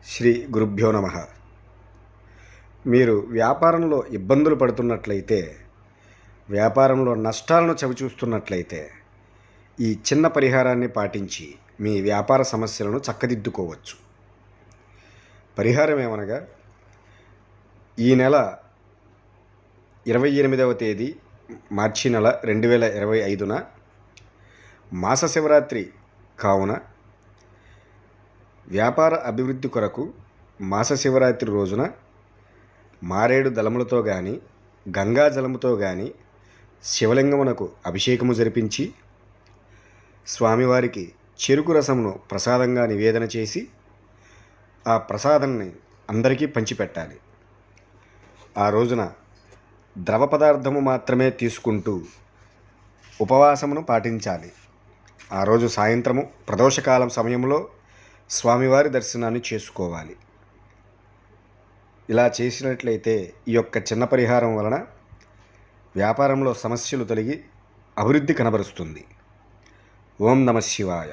శ్రీ గురుభ్యో నమః. మీరు వ్యాపారంలో ఇబ్బందులు పడుతున్నట్లయితే, వ్యాపారంలో నష్టాలను చవిచూస్తున్నట్లయితే ఈ చిన్న పరిహారాన్ని పాటించి మీ వ్యాపార సమస్యలను చక్కదిద్దుకోవచ్చు. పరిహారం ఏమనగా, ఈ నెల 28వ తేదీ మార్చి నెల 2025న మాస శివరాత్రి కావున వ్యాపార అభివృద్ధి కొరకు మాస శివరాత్రి రోజున మారేడు దళములతో కానీ గంగా జలముతో కానీ శివలింగమునకు అభిషేకము జరిపించి స్వామివారికి చెరుకు రసమును ప్రసాదంగా నివేదన చేసి ఆ ప్రసాదాన్ని అందరికీ పంచిపెట్టాలి. ఆ రోజున ద్రవ పదార్థము మాత్రమే తీసుకుంటూ ఉపవాసమును పాటించాలి. ఆ రోజు సాయంత్రము ప్రదోషకాలం సమయంలో స్వామివారి దర్శనాన్ని చేసుకోవాలి. ఇలా చేసినట్లయితే ఈ యొక్క చిన్న పరిహారం వలన వ్యాపారంలో సమస్యలు తొలగి అభివృద్ధి కనబరుస్తుంది. ఓం నమః శివాయ.